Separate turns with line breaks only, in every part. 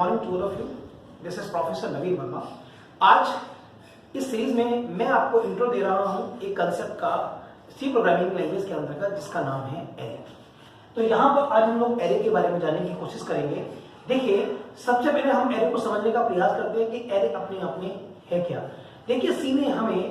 Morning to all of you. This is professor Naveen Verma. आज इस series में मैं आपको इंट्रो दे रहा हूं एक कंसेप्ट का सी प्रोग्रामिंग लैंग्वेज के अंतर्गत, जिसका नाम है एरे। तो यहाँ पर आज हम लोग एरे के बारे में जानने की कोशिश करेंगे। देखिए, सबसे पहले हम एरे को समझने का प्रयास करते हैं कि एरे अपने आप में है क्या। देखिए, सी ने हमें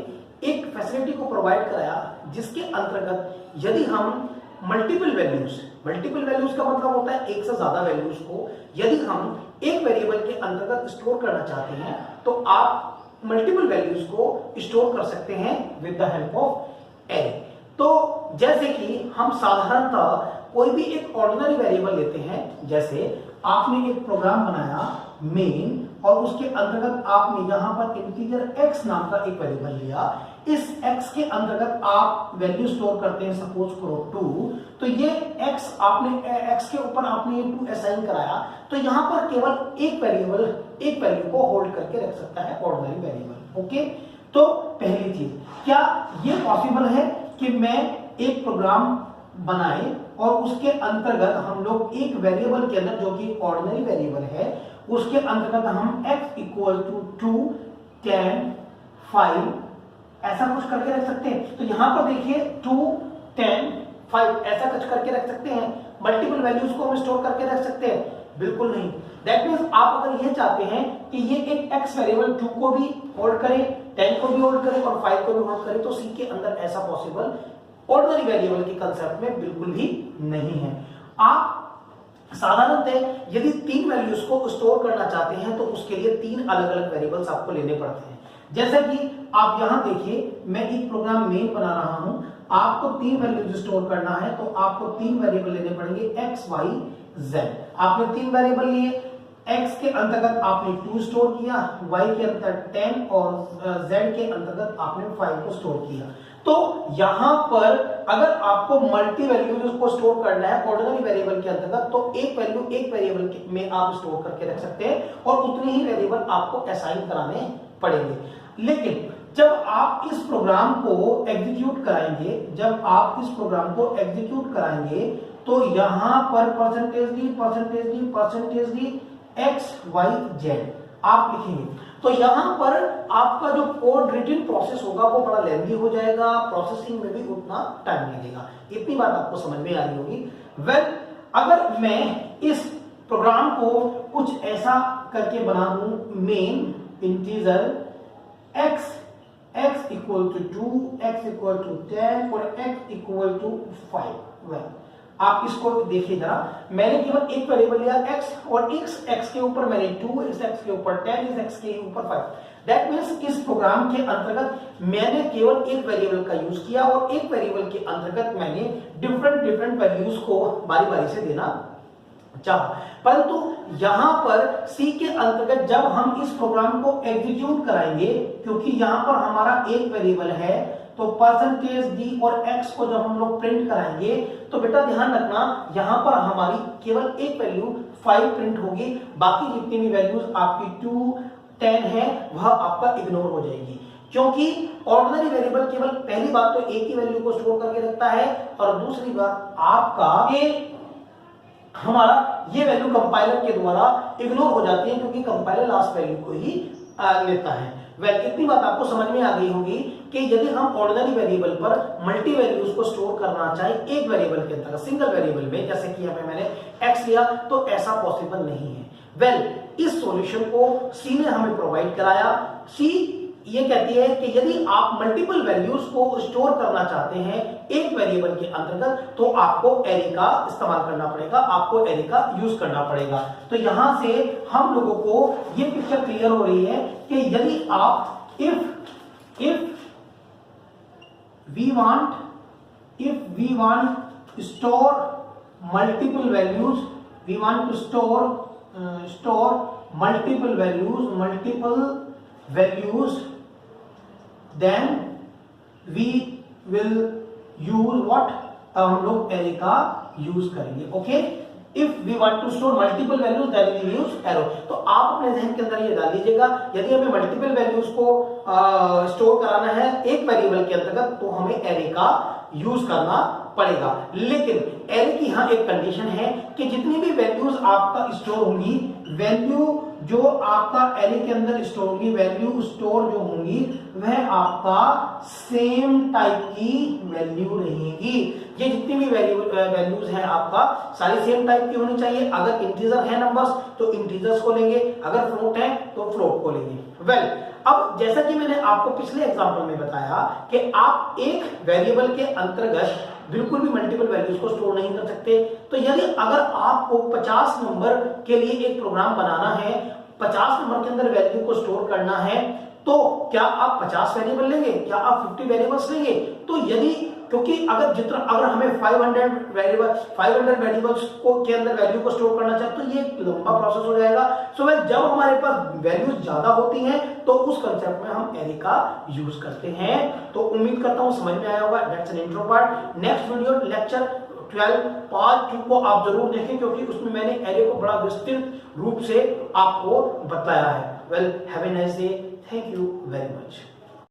एक फैसिलिटी को प्रोवाइड कराया जिसके अंतर्गत यदि हम मल्टीपल वैल्यूज का मतलब होता है एक से ज्यादा वैल्यूज को यदि हम एक वेरिएबल के अंतर्गत स्टोर करना चाहते हैं तो आप मल्टीपल वैल्यूज को स्टोर कर सकते हैं with the help of array. तो जैसे कि हम साधारणतः कोई भी एक ऑर्डिनरी वेरिएबल लेते हैं, जैसे आपने एक प्रोग्राम बनाया मेन और उसके अंतर्गत आपने यहां पर इंटीजर x नाम का एक वेरिएबल लिया। इस x के अंतर्गत आप वैल्यू स्टोर करते हैं, सपोज करो 2। तो ये x x के ऊपर आपने ये 2 असाइन कराया, तो यहां पर केवल एक वैल्यू को होल्ड करके रख सकता है ऑर्डिनरी वेरिएबल। ओके, तो पहली चीज, क्या ये पॉसिबल है कि मैं एक प्रोग्राम बनाए और उसके अंतर्गत हम लोग एक वेरिएबल के अंदर, जो कि ऑर्डिनरी वेरिएबल है, उसके अंतर्गत हम x इक्वल टू 2, 10, 5 ऐसा कुछ करके रख सकते हैं। तो यहां पर देखिए 2, 10, 5 ऐसा कुछ करके रख सकते हैं। मल्टीपल वैल्यूज को हम स्टोर करके रख सकते हैं? बिल्कुल नहीं। दैट मींस आप अगर ये चाहते हैं कि ये एक x वेरिएबल 2 को भी होल्ड करे, 10 को भी होल्ड करे और 5 को भी होल्ड करे, तो सी के अंदर ऐसा पॉसिबल ऑर्डिनरी वेरिएबल के कंसेप्ट में बिल्कुल भी नहीं है। आप साधारणतः यदि 3 वैल्यूज को स्टोर करना चाहते हैं तो उसके लिए 3 अलग अलग वेरिएबल्स आपको लेने पड़ते हैं। जैसा कि आप यहां देखिए, मैं एक प्रोग्राम मेन बना रहा हूं, आपको 3 वैल्यूज स्टोर करना है तो आपको 3 वेरिएबल लेने पड़ेंगे, x, y, z। आपने 3 वेरिएबल लिए, x के अंतर्गत आपने 2 स्टोर किया, y के अंतर्गत 10 और z के अंतर्गत आपने 5 को स्टोर किया। तो यहां पर अगर आपको मल्टी वैल्यूज को स्टोर करना है ऑर्डिनरी वेरिएबल के अंतर्गत, तो एक वैल्यू एक वेरिएबल में आप स्टोर करके रख सकते हैं और उतने ही वेरिएबल आपको असाइन कराने पड़ेंगे। लेकिन जब आप इस प्रोग्राम को एग्जीक्यूट कराएंगे तो यहां पर percentage D X Y Z आप लिखेंगे। तो यहां पर आपका जो कोड रिटन प्रोसेस होगा वो बड़ा लेंथी हो जाएगा, प्रोसेसिंग में भी उतना टाइम लगेगा। इतनी बात आपको समझ में आ रही होगी। अगर मैं इस प्रोग्राम को कुछ ऐसा करके बना दूं, main integer x equal to 2, x equal to 10 और x इक्वल टू 5। आप इसको देखिए जरा, मैंने केवल एक वेरिएबल लिया x और इस x के ऊपर मैंने 2, इस x के ऊपर 10, इस x के ऊपर 5। दैट मींस इस प्रोग्राम के अंतर्गत मैंने केवल एक वेरिएबल का यूज किया और एक वेरिएबल के अंतर्गत मैंने डिफरेंट वैल्यूज को बारी बारी से देना चाहा। परंतु यहां पर सी के अंतर्गत जब हम इस प्रोग्राम को एग्जीक्यूट कराएंगे, क्योंकि यहां पर हमारा एक वेरिएबल है, तो परसेंटेज डी और x को जब हम लोग प्रिंट कराएंगे तो बेटा ध्यान रखना, यहां पर हमारी केवल एक वैल्यू 5 प्रिंट होगी, बाकी जितनी भी वैल्यूज आपकी 2, 10 है वह आपका इग्नोर हो जाएगी। क्योंकि ऑर्डिनरी वेरिएबल केवल पहली बात तो एक ही वैल्यू को स्टोर करके रखता है और दूसरी बात आपका हमारा ये वैल्यू कंपाइलर के द्वारा इग्नोर हो जाती है, क्योंकि कंपाइलर लास्ट वैल्यू को ही लेता है। इतनी बात आपको समझ में आ गई होगी कि यदि हम ऑर्डिनरी वेरिएबल पर मल्टी वैल्यूज को स्टोर करना चाहे एक वेरिएबल के अंतर्गत, सिंगल वेरिएबल में, जैसे कि यहाँ पे मैंने x लिया, तो ऐसा पॉसिबल नहीं है। इस सॉल्यूशन को सी ने हमें प्रोवाइड कराया। सी ये कहती है कि यदि आप मल्टीपल वैल्यूज को स्टोर करना चाहते हैं एक वेरिएबल के अंतर्गत, तो आपको एरे का इस्तेमाल करना पड़ेगा, आपको एरे का यूज करना पड़ेगा। तो यहां से हम लोगों को ये पिक्चर क्लियर हो रही है कि यदि आप if we want store multiple values, we want to store multiple values, then we will use what, हम लोग एरे का यूज करेंगे। Okay, if we want to store multiple values then we use array. तो आप अपने ध्यान के अंदर ये डाल लीजिएगा, यदि हमें मल्टीपल वैल्यूज को स्टोर कराना है एक वेरिएबल के अंतर्गत तो हमें एरे का यूज करना पड़ेगा। लेकिन एरे की यहां एक कंडीशन है कि जितनी भी वैल्यूज आपका स्टोर होंगी, वैल्यू जो आपका एरे के अंदर स्टोर होगी, वैल्यू स्टोर जो होंगी वह आपका सेम टाइप की वैल्यू रहेगी। ये जितनी भी वैल्यूज हैं आपका सारी सेम टाइप की होनी चाहिए। अगर इंटीजर है नंबर्स तो इंटीजर्स को लेंगे, अगर फ्लोट है तो फ्लोट को लेंगे। अब जैसा कि मैंने आपको पिछले एग्जांपल में बताया कि आप एक वेरिएबल के अंतर्गत बिल्कुल भी मल्टीपल वैल्यूज को स्टोर नहीं कर सकते। तो यदि अगर आपको 50 नंबर के लिए एक प्रोग्राम बनाना है, 50 नंबर के अंदर वैल्यू को स्टोर करना है, तो क्या आप 50 वेरिएबल लेंगे, क्या आप 50 वेरिएबल्स लेंगे? तो यदि क्योंकि अगर हमें 500 वेरिएबल्स को के अंदर वैल्यू को स्टोर करना चाहे तो ये एक लंबा प्रोसेस हो जाएगा। सो जब हमारे पास वैल्यूज ज्यादा होती हैं तो उस कंसेप्ट में हम एरे का यूज करते हैं। तो उम्मीद करता हूं समझ में आया होगा। That's an intro part. Next video lecture 12 part 2 को आप जरूर देखें, क्योंकि उसमें मैंने एरे को बड़ा विस्तृत रूप से आपको बताया है। Well, have a nice day. Thank you very much.